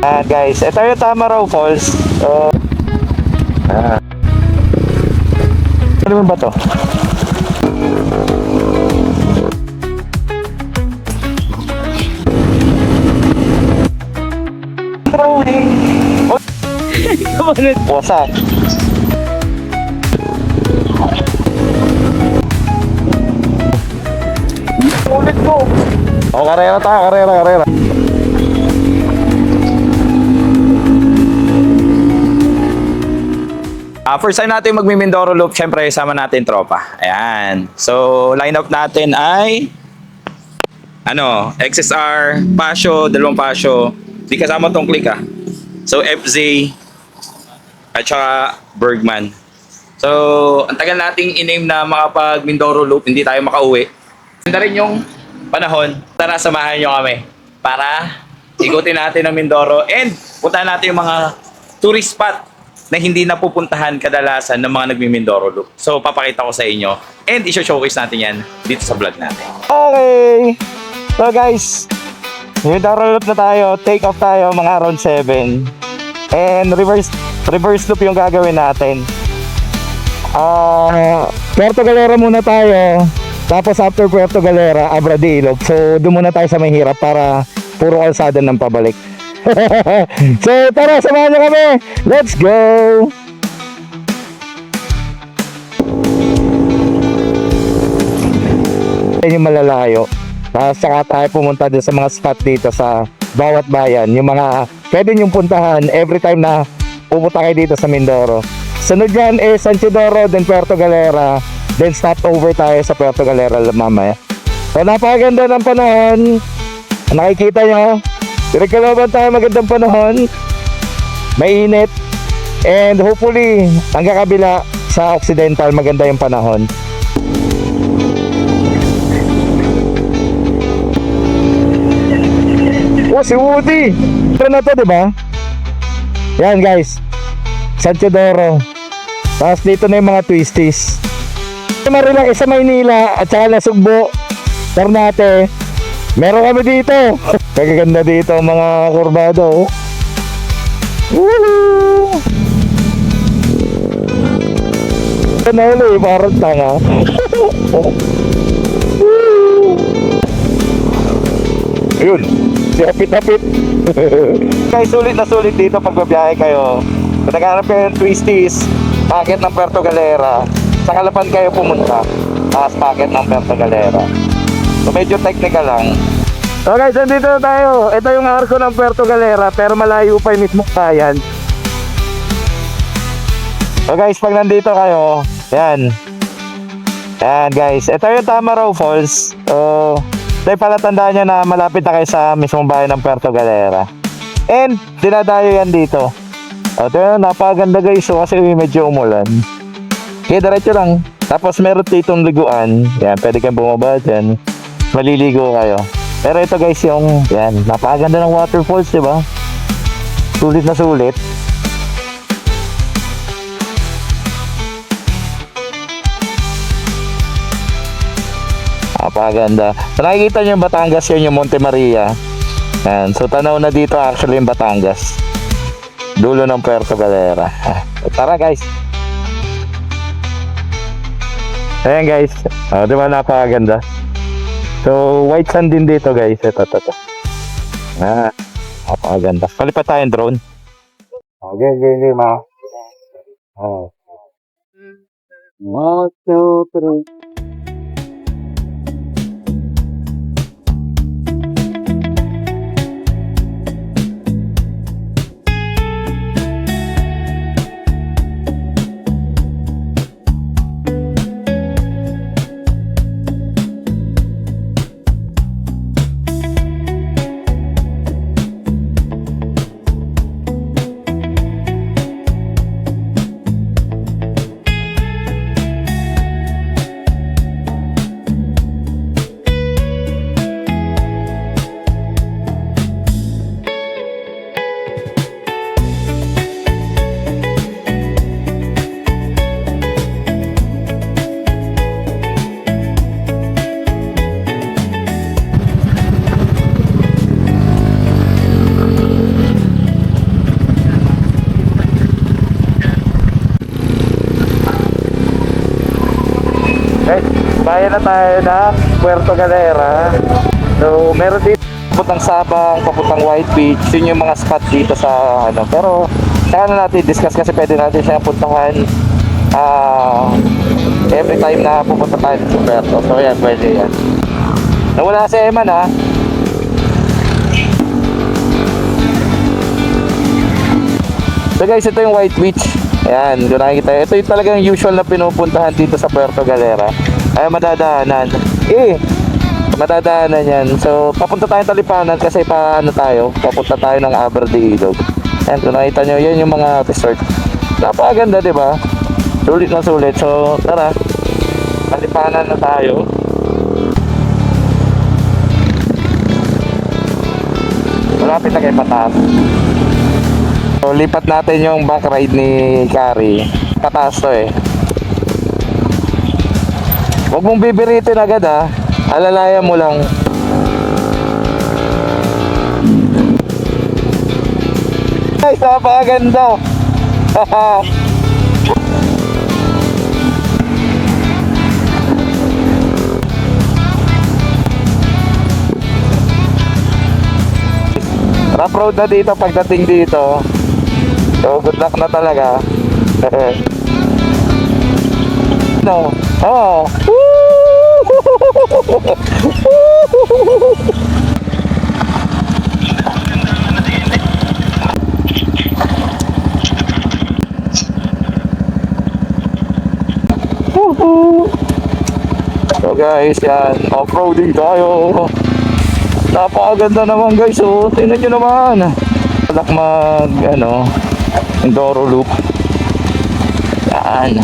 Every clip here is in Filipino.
Ayan guys, ito yung Tamaraw Falls. So, ano ba to? Wasak. Ulit ko. O, karera tayo, karera. First time natin magmi-Mindoro Loop, syempre sama natin tropa. Ayan. So, lineup natin ay XSR, Pasio, dalawang Pasio. Di kasama tong click ah. So, FZ at saka Bergman. So, ang tagal nating in-aim na makapag Mindoro Loop, hindi tayo makauwi. Ganda rin yung panahon. Tara, samahan nyo kami para ikutin natin ang Mindoro and puntahan natin yung mga tourist spot na hindi napupuntahan kadalasan ng mga nagmi-Mindoro Loop. So, papakita ko sa inyo and i-showcase natin yan dito sa vlog natin. Okay. So guys, Mindoro Loop na tayo. Take off tayo mga around 7. And reverse loop yung gagawin natin. Puerto Galera muna tayo. Tapos after Puerto Galera, Abradillo. So doon muna tayo sa mahirap para puro kalsada ng pabalik. So tara, samahan niyo kami. Let's go! Yan yung malalayo. Tapos saka tayo pumunta din sa mga spot dito sa bawat bayan. Yung mga pwede nyong puntahan every time na pupunta kayo dito sa Mindoro. Sunod yan is San Isidoro, then Puerto Galera. Then stop over tayo sa Puerto Galera mamaya. So napakaganda ng panahon. Nakikita nyo, pinagkalooban tayo magandang panahon. Mainit. And hopefully, hanggang kabila sa Occidental, maganda yung panahon. Oh, si Woody! Ito na to, diba? Yan guys, San Isidoro. Tapos dito na yung mga twisties. Marilang sa Maynila at saka na Sugbo, Ternate. Meron kami dito. Kagaganda dito mga kurbado. Woohoo! Ito na ulit, parang tanga. Ayun, hapit-hapit. Guys, sulit na sulit dito pag babiyahe kayo. Kung naghanap kayo ng twisties, packet ng Puerto Galera, sa Calapan kayo pumunta, tapos packet ng Puerto Galera. So medyo technical lang. So guys, nandito na tayo. Ito yung arko ng Puerto Galera, pero malayo pa yung mismong bayan. So guys, pag nandito kayo, yan. Yan guys, ito yung Tamaraw Falls. So, dahil palatandaan nyo na malapit na kayo sa mismong bayan ng Puerto Galera. And, dinadayo yan dito. O, ito yun, napakaganda guys. So, kasi medyo umulan. Okay, diretso lang. Tapos meron ditong liguan. Yan, pwede kayong bumaba dyan. Maliligo kayo. Pero ito guys yung, yan, napakaganda ng waterfalls, diba? Sulit na sulit. Napakaganda. So nakikita nyo yung Batangas, yun yung Monte Maria. Yan, so tanaw na dito actually yung Batangas. Dulo ng Puerto Galera. So, tara guys. Ayan guys, di ba napakaganda? So white sand din dito guys. Ito. Napakaganda. Palipat tayong drone. Okay, ma. 1, 2, 3. na tayo ng Puerto Galera. So, meron dito papuntang Sabang, papuntang White Beach. Yun yung mga spot dito sa ano. Pero, saka na natin discuss kasi pwede natin siya puntahan every time na pupunta tayo sa Puerto. So, yan, pwede yan. Nawala si Eman, ha? So guys, ito yung White Beach. Ayan, kung nakikita. Ito yung talagang usual na pinupuntahan dito sa Puerto Galera. Ay, madadaanan. Madadaanan yan. So, papunta tayong Talipanan kasi paano tayo? Papunta tayo ng Aberde Ilog. Ayan, kung nakita nyo, yan yung mga resort. Napakaganda, di ba? Sulit na sulit. So, tara. Talipanan na tayo. Malapit na kay Pataas. So, lipat natin yung back ride ni Kari. Pataas to eh. Huwag mong bibiritin agad ha. Alalayan mo lang. Ay, napakaganda. Rough road na dito pagdating dito. So, good luck na talaga. No. Oh. So guys, yan. Off-roading tayo. Napakaganda naman guys. Oh, tingnan nyo naman. Alak mag, Enduro loop. Yan.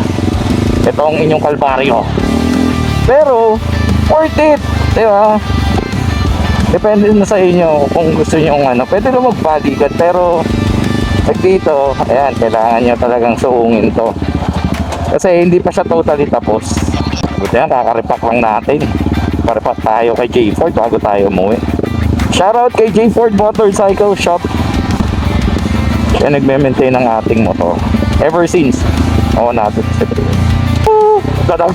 Ito ang inyong kalbaryo. Pero, worth it. Diba? Depende na sa inyo kung gusto nyo pwede na mag-bodyguard. Pero, pag dito, ayan, kailangan nyo talagang suungin to. Kasi hindi pa siya totally tapos. Buti yan, kakaripak lang natin. Karipak tayo kay J Ford bago tayo umuwi. Shoutout kay J Ford Motorcycle Shop. Siya nagme-maintain ng ating motor. Ever since. Oo natin. Dadag.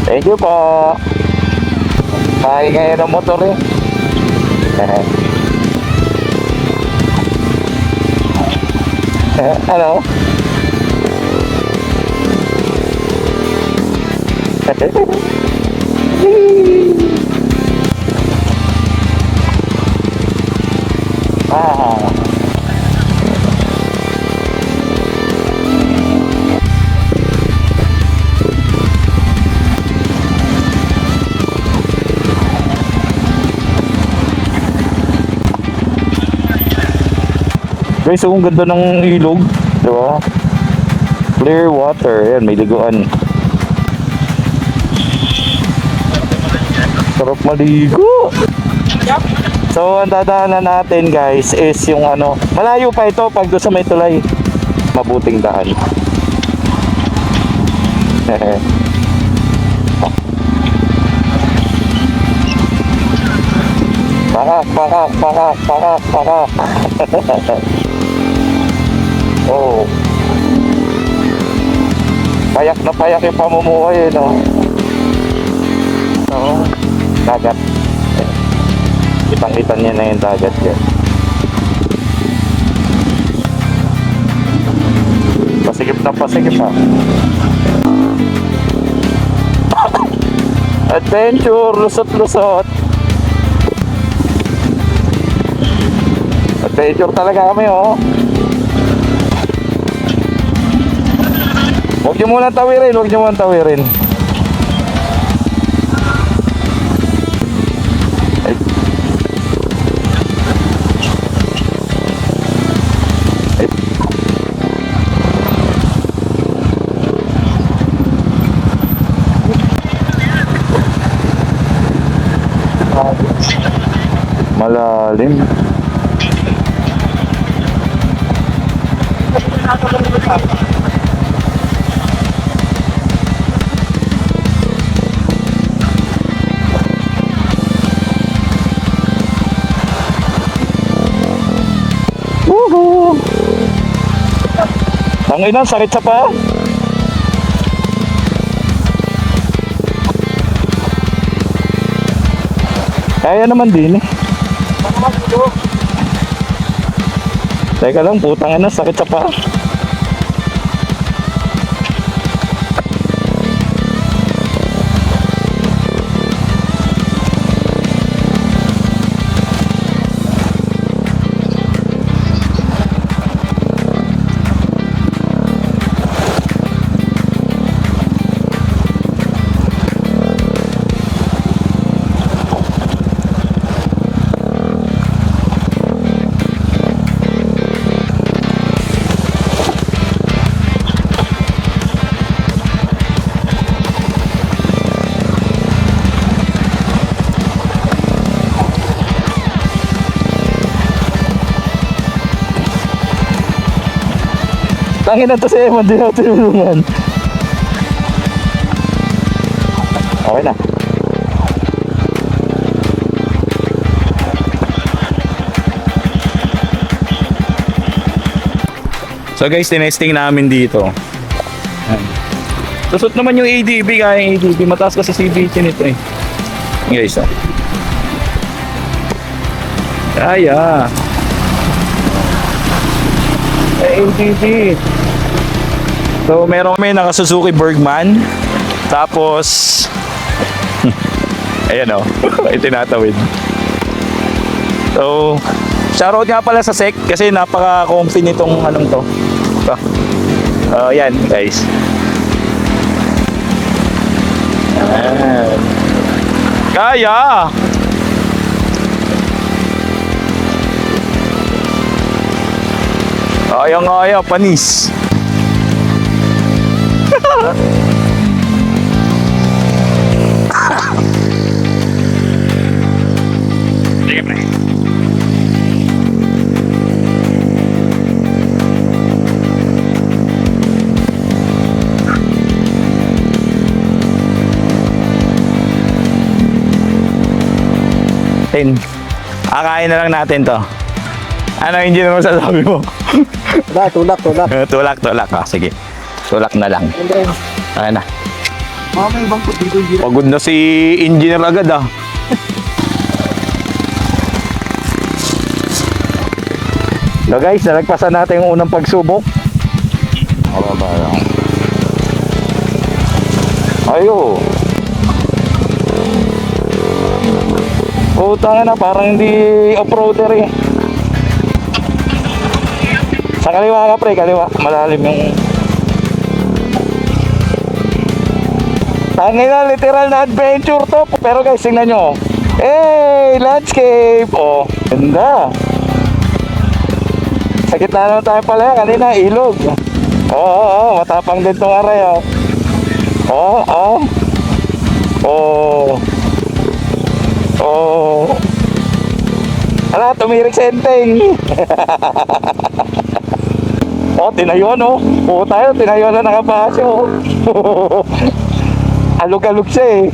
Thank you po. Kaya ngayon ang motor eh. Ano? Guys, ang ganda ng ilog, di ba? Clear water, yan, may liguan. Sarap maligo. So, ang dadaanan natin guys is yung malayo pa ito pag doon sa may tulay. Mabuting daan. Pakak. Oh. Payak na payak yung pamumuhay no. So, dagat. Kitang-kita niya na yung dagat yan. Pasigip ha. Adventure, lusot-lusot. Adventure talaga kami oh. Huwag nyo muna tawirin. Malalim. Woohoo! Tangina, sakit sa paa. Kaya naman din eh. Teka lang, putang ina, sakit sa paa. Tangin na to si Eman, di na tinulungan. Okay na. So guys, tinesting namin dito. Ayan. Lusot naman yung ADB, kaya yung ADB. Mataas kasi CVT nito eh. Guys, oh. Kaya. ADB. So meron kami naka Suzuki Bergman. Tapos ayan o, itinatawid. So shoutout nga pala sa SEC kasi napaka-comfy nitong anong to. Yan guys. Ayan. Kaya. Kaya, panis. Sige, pre. Akain na lang natin to. Ano hindi naman sasabi mo? Tulak. Tulak. Sige. Tulak na lang. Ayan na. May ibang po dito. Pagod na si engineer agad ah. So guys, nalagpasan natin yung unang pagsubok. Ayo. Utang na, parang hindi off-roader eh. Sa kaliwa ka pre, kaliwa. Malalim yung... Tangin na, literal na adventure to. Pero guys, tingnan nyo. Hey, landscape. Oh, ganda. Sa gitna naman tayo pala, kanina, ilog. Oo, matapang din tong aray. Ala, tumirik sa enteng. Tinayo no. Tayo, tinayo na nakapasyo. Alog-alog siya eh.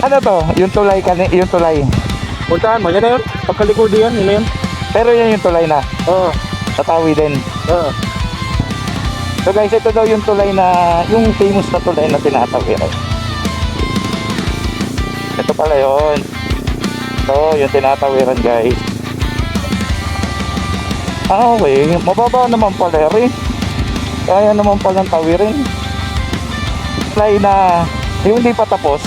Ano to? Yung tulay yung tulay. Puntahan mo, yan na yun. Pagkalikod yan, yun na yun. Pero yan yung tulay na. Oo. Sa tawi din. Oo. So guys, ito daw yung tulay na, yung famous na tulay na tinatawiran. Ito pala yun. So, yung tinatawiran guys. Okay. Mababa naman pala rin. Kaya naman palang tawirin. Tulay na, yung hindi pa tapos.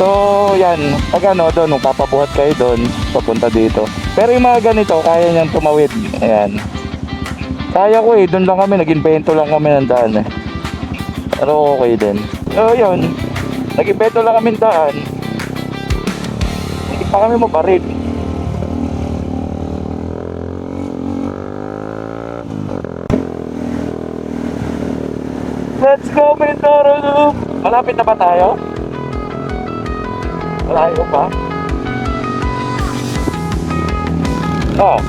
So, yan. Pag ano, doon, papabuhat kayo doon, papunta dito. Pero yung mga ganito, kaya niyang tumawid. Ayan. Kaya ko eh, doon lang kami, nag-invento lang kami ng daan eh. Pero okay din. So, yun. Nag-invento lang kami ng daan. Hindi pa kami maparid. Let's go, Mindoro Loop! Malapit na ba tayo? Malayo pa? Oh.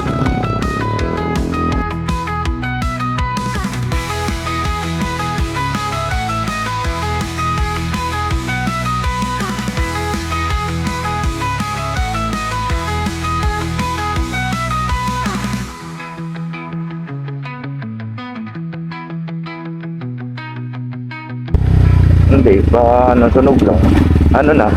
Hindi, baka nasunog lang. Ano na?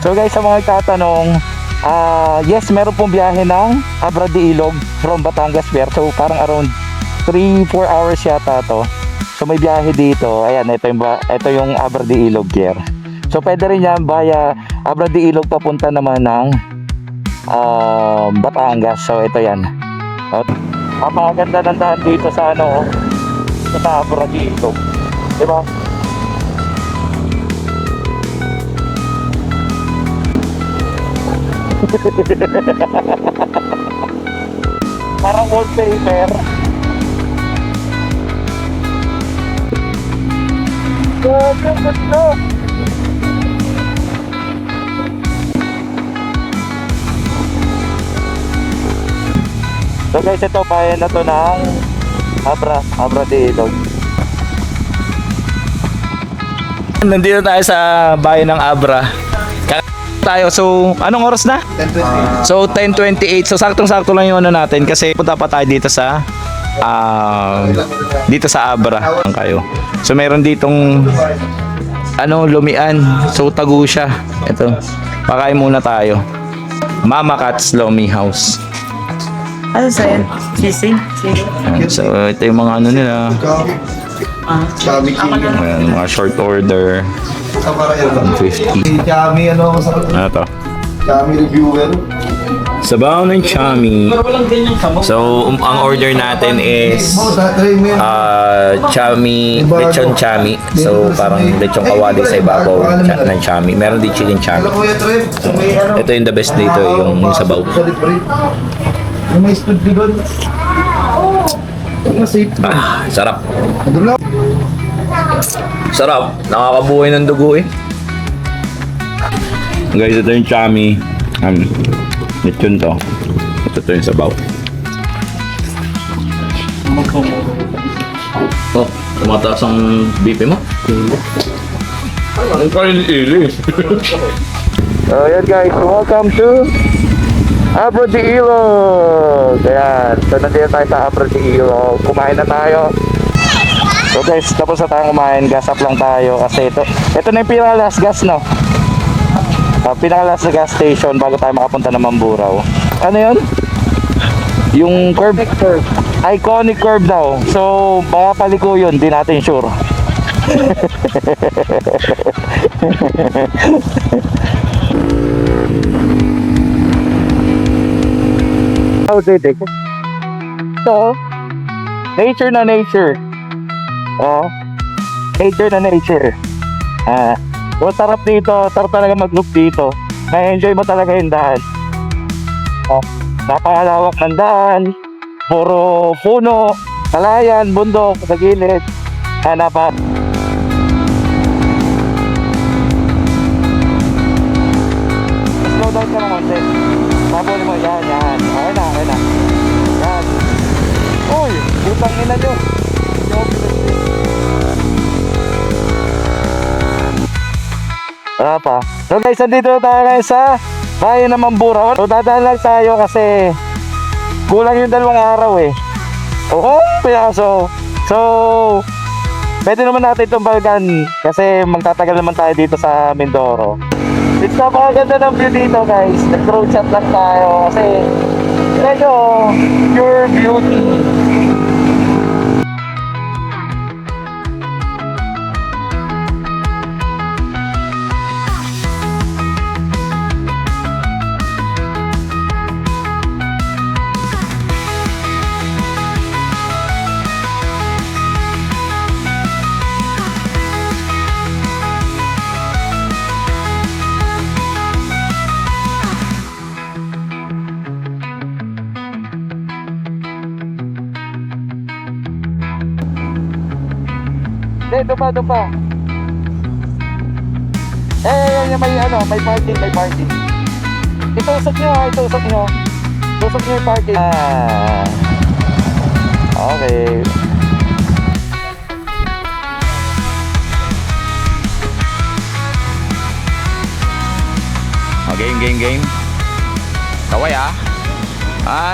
So guys, sa mga nagtatanong, yes, meron pong biyahe ng Abra de Ilog from Batangas Pier. So parang around 3-4 hours yata to. So may biyahe dito. Ayan, ito yung Abra de Ilog Pier. So pwede rin yan via Abra de Ilog papunta naman ng Batangas. So ito yan. Napakaganda ng daan dito sa sa Abra de Ilog. Diba? Parang wallpaper. So guys, ito bayan na to ng Abra de Ilog. Nandito tayo sa bayan ng Abra. Tayo. So, anong oras na? 10:28. So, 10:28. So, saktong-sakto lang yung natin kasi punta pa tayo dito sa Abra ang kayo. So, meron ditong lumian. So, tago siya. Ito. Pakain muna tayo. Mama Cat's Lomi House. Ano sa'yo? Sisig? Ayan. So, ito yung mga nila. Chami King. Ayan, mga short order. 150. Chami, ano sa Ano to? Chami reviewer. Sabaw ng chami. So, ang order natin is chami, lechon chami. So, parang lechon kawali sa ibabaw ng chami. Meron din chicken chami. Ito yung the best dito, yung sabaw. May studio doon. Sarap. Sarap. Nakakabuhay ng dugo eh. Guys, ito yung chami. Lechon to. Ito yung sabaw. Oh, tumataas ang BP mo? Ang kain ili. So yan guys, welcome to Abra de Ilog. Ayan, so nandito tayo sa Abra de Ilog. Kumain na tayo. So guys, tapos na tayong kumain. Gas up lang tayo kasi ito na yung pinaka-last gas, no? Pinaka-last na gas station bago tayo makapunta ng Mamburao. Ano yun? Yung curve? Iconic curve daw. So, baka paliko yun, di natin sure. Oh, didik. So, nature na nature. Oh, nature na nature. So, sarap dito. Sarap talaga mag-loop dito. Na-enjoy mo talaga yung daan. Oh, napakalawak ng daan. Puro puno, kalayan, bundok sa gilid. Hanapan. Slow down ka ng konti. Pabunin mo. Yan, yan. Okay na, okay na. Yan. Uy, putang ina nyo. Wala pa. So guys, nandito tayo ngayon sa bayan ng Mamburao. So dadaan lang tayo kasi kulang yung 2 araw eh. Oo, pinaso. So, pwede naman natin itong balgan kasi magtatagal naman tayo dito sa Mindoro. It's napakaganda ng view dito guys. Nag-road shot lang tayo kasi medyo pure beauty. doon pa. Yan, may parking. Itusok nyo. Tusok nyo yung parking. Okay. Oh, game. Kaway ah.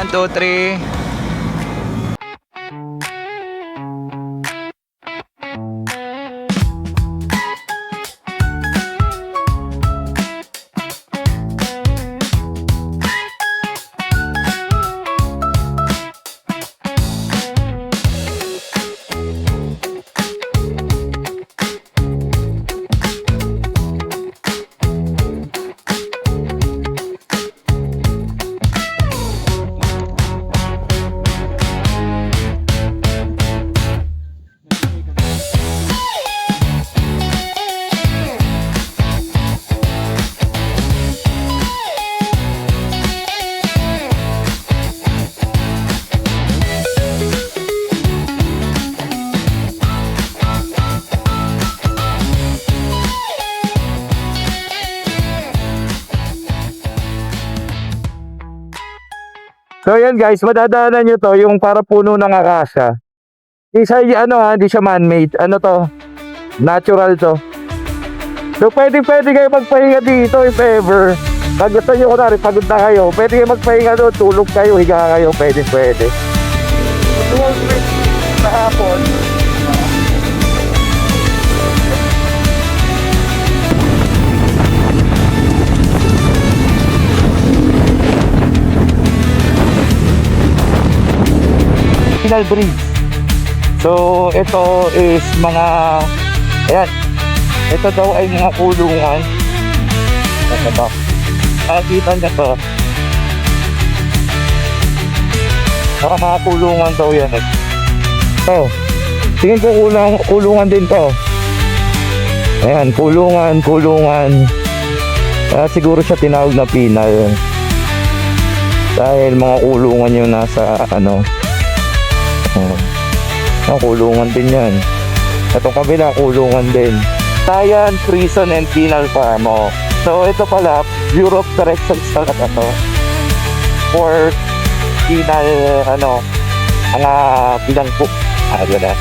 1, 2, 3. So yan guys, madadaanan nyo to, yung para puno ng akasya. Hindi siya man-made. Ano to? Natural to. So pwede kayo magpahinga dito if ever. Pag gusto nyo, kunwari, pagod na kayo, pwede kayo magpahinga doon, tulog kayo, higa kayo, pwede. Sa hapon. Final Bridge. So, ito is ayan. Ito daw ay mga kulungan. Ito. Nakikita niya to. Mga kulungan daw yan eh. So, tingin ko kulungan din to. Ayan, kulungan. Kaya siguro siya tinawag na penal. Dahil mga kulungan yung nasa kulungan din yan. Itong kabila, kulungan din. Tayan, Prison and Penal Farm. So, ito pala, Bureau of Corrections talaga to. For penal, mga bilanggo. Gano'n.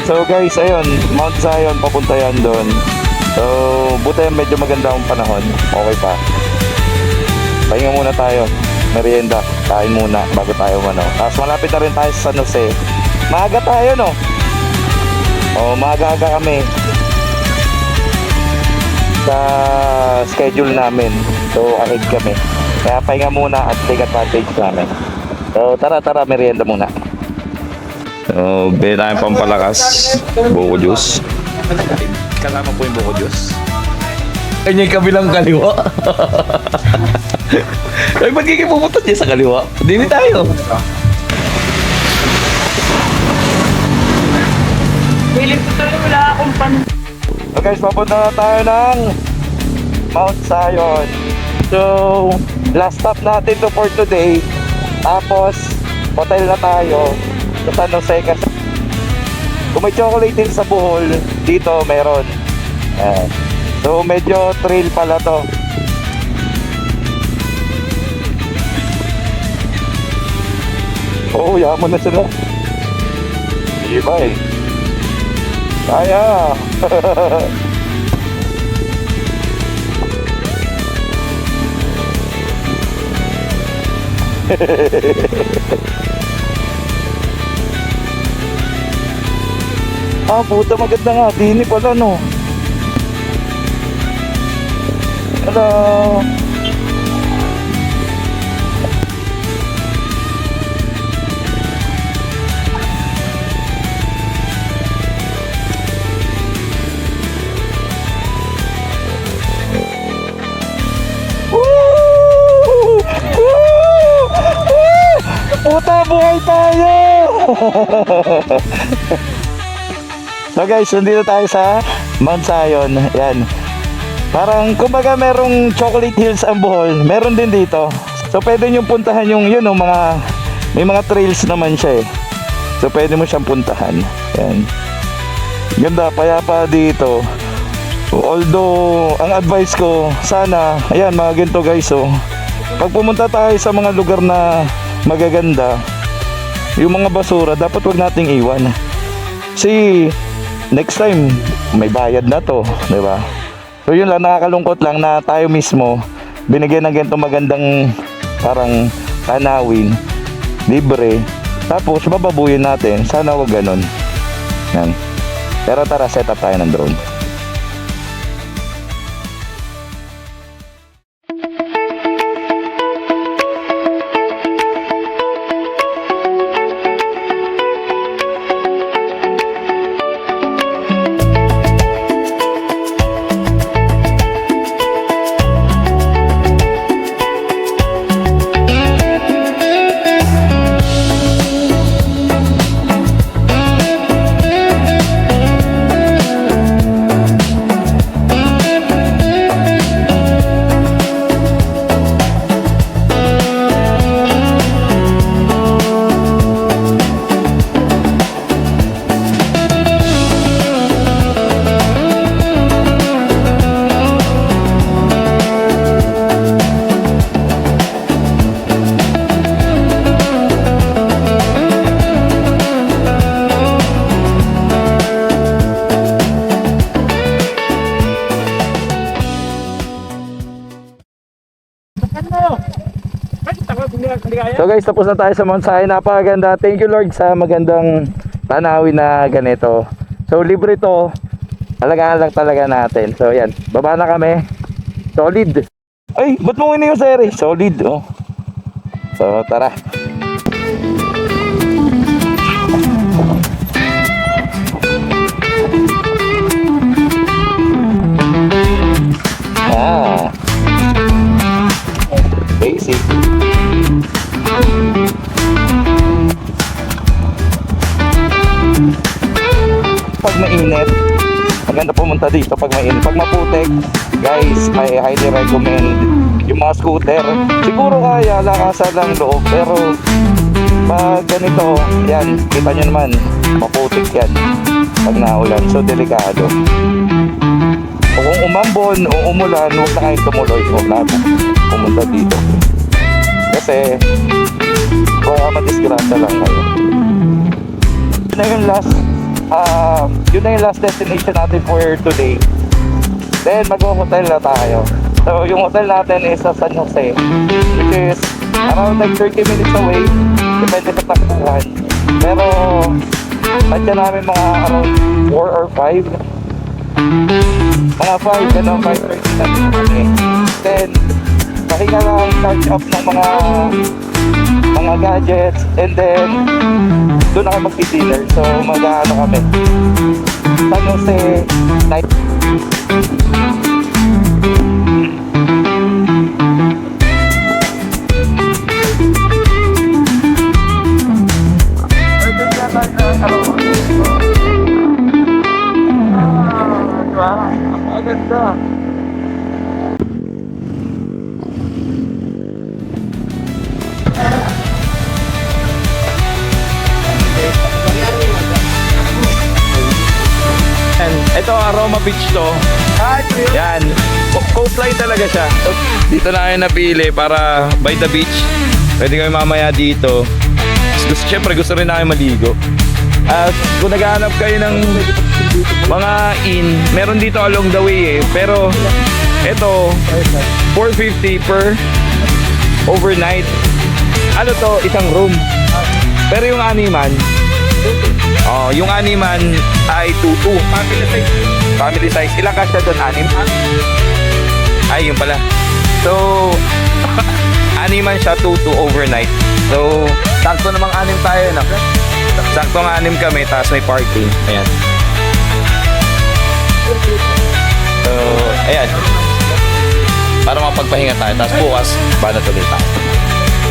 So guys, ayun, Mount Zion, papunta yan doon. So, buti medyo maganda ang panahon. Okay pa. Pahinga muna tayo. Merienda, kain muna bago tayo Tapos malapit na rin tayo sa San Jose. Maaga tayo, no? Maaga kami sa schedule namin. So, ahead kami. Kaya pahinga muna at take advantage namin. So, tara, merienda muna. So, bili tayong pampalakas, buko juice. Kasama po yung buko juice. Kanya yung kabilang kaliwa. Ay, magiging pumunta niya sa kaliwa. Dini tayo. Pilit ko tuloy, wala akong So guys, papunta na tayo ng Mount Zion. So, last stop natin to for today. Tapos, hotel na tayo sa San Jose kasi kung may chocolate din sa Bohol, dito meron. So medyo trail pala to. Yaman na sila. Iba eh. Kaya. Puta, maganda nga. Dini pala, no? Hello. Buhay tayo! So guys, nandito tayo sa Mount Zion. Yan. Parang kumbaga merong chocolate hills ang Bohol. Meron din dito. So pwede nyo puntahan yung yun, mga may mga trails naman siya eh. So pwede mo siyang puntahan. Yan. Ganda, payapa dito. Although, ang advice ko, sana, ayan mga ganito guys, pag pumunta tayo sa mga lugar na magaganda, yung mga basura, dapat wag nating iwan. Kasi, next time, may bayad na to, di ba? So yun lang, nakakalungkot lang na tayo mismo, binigyan ng ganito magandang parang tanawin, libre, tapos bababuyin natin, sana wag ganun. Yan. Pero tara, set up tayo ng drone. So guys, tapos na tayo sa Mount Zion. Napakaganda. Thank you Lord sa magandang tanawin na ganito. So libre to. Alagaan lang talaga natin. So yan, baba na kami. Solid. Ay, ba't mo ini yung sere? Solid, oh. So tara. Basic. Pag mainit, maganda pumunta dito pag mainit. Pag maputik, guys, I highly recommend yung mga scooter. Siguro kaya lakasan lang loob, pero pag ganito, yan, kita nyo naman, maputik yan pag naulan, so delikado. O kung umambon o umulan, huwag na kayo tumuloy, huwag na pumunta dito. Kasi baka madisgrasya lang kayo. Yun na yung last destination natin for today. Then mag-hotel na tayo. So yung hotel natin is sa San Jose, which is around like 30 minutes away, depende sa takbuhan. Pero nandiyan namin mga around 4 or 5. Mga 5, gano'n, 5:30 na kami. Then pahinga lang, charge up ng mga gadgets, and then doon ako mag-dinner. So mag-ano kami, San Jose night. Ganda. Ito, Aroma Beach to. Yan. Coastline talaga siya. Dito na kayo napili para by the beach. Pwede kayo mamaya dito. Siyempre gusto rin na kayo maligo. At kung naghahanap kayo ng mga inn, meron dito along the way eh. Pero ito, 450 per overnight. Ano to? Isang room. Pero yung animan, yung animan ay 2-2. Family size. Ilang kasya doon? 6? Ay, yun pala. So, animan siya 2-2 overnight. So, sakto namang 6 tayo na. Sakto ng 6 kami, tapos may parking. Ayan. So, ayan. Para mapagpahinga tayo. Tapos bukas, bana tuloy tayo.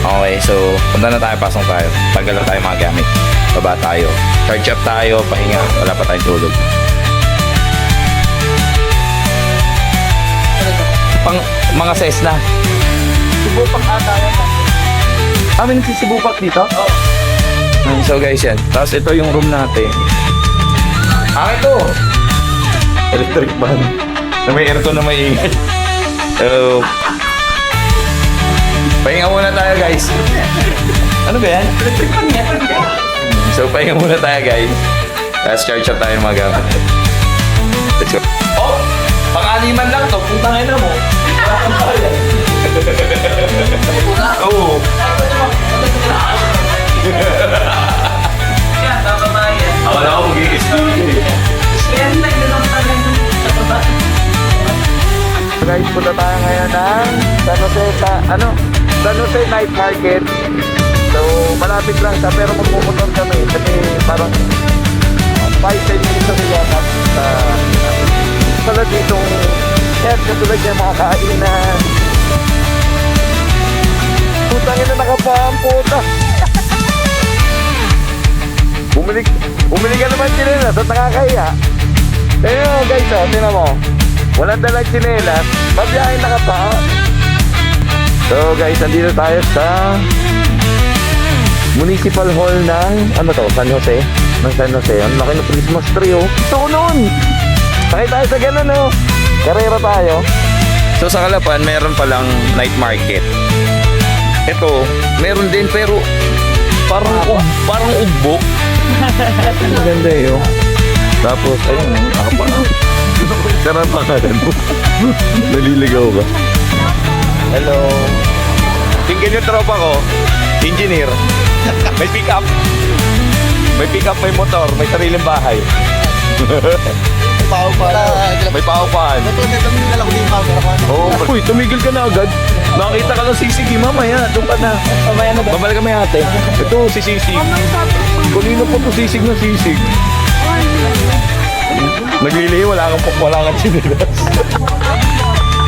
Okay, so punta na tayo, pasok tayo. Tanggal na tayo mga gamit. Baba tayo. Charge up tayo, pahinga. Wala pa tayong tulog. Pang mga Cessna. Subupak ata yan. May nagsisibupak dito? Oo. So guys, yan. Tapos ito yung room natin. Ito! Electric fan. Na may aircon na may ingay. So, pahinga muna tayo guys. Ano ba yan? Electric fan yan. So, pahinga muna tayo guys. Tapos charge up tayo ng mga gamit. Let's go. Oh! Pang-aliman lang to. Putangin na mo. Oo. Yan, bababayan. Akala ko mag-i-speaker. Yan, naglalong tayo sa baba. Guys, punta tayo ngayon ng San Jose, San Jose Night Market. So, malapit lang siya pero magpupunta kami kasi parang 5-10 minutes na yata. Pala ditong yan, katulad niya mga kainan. Putangin na nakapaan, puta. Bumili ka naman chinelas at nakakahiya. Tignan mo guys, tignan mo. Walang dalang chinelas, mabiyahin nakapaa. So guys, nandito tayo sa Municipal Hall ng, San Jose? Ng San Jose. Ang laki ng Christmas tree, oh. Ito ko noon. Sakay tayo sa ganun, oh. Karera tayo. So sa Calapan, meron palang night market. Ito, meron din pero parang ugbo. Ang ganda eh, oh. Tapos, ayun, nakapa. Sarap pa ka rin. Naliligaw ka. Hello. Tingnan yung tropa ko. Engineer. May pick up. May motor. May sariling bahay. Pao pa. May paupahan. Ito, na lang yung camera ko. Oh, uy, tumigil ka na agad. Nakita ka ng sisig, mamaya. Doon ka na. Mamaya na ba? Babalik kami ate. Ito, si sisig. Kanina pa to sisig na sisig. Naglilihi, wala kang sinilas.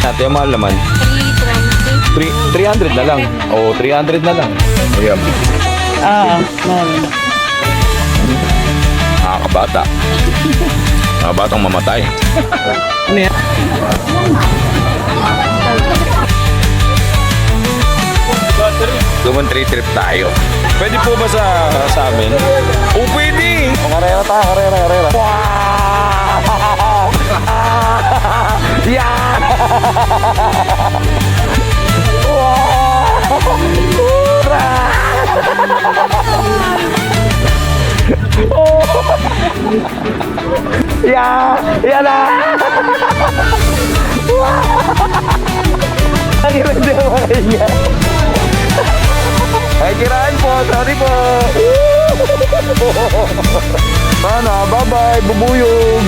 Ate, ang mahal naman. 300 na lang. Oo, 300 na lang. Ayan. Nakakabata. Nakabatang mamatay. Ano yan? Guman 3 trip tayo. Pwede po ba sa amin? Oo, pwede! Karera tayo, karera. Yan! Ura! Yan na! Ang ganda mo kanya. Ay, kiraan po. Sorry po. Sana, bye-bye. Bubuyog.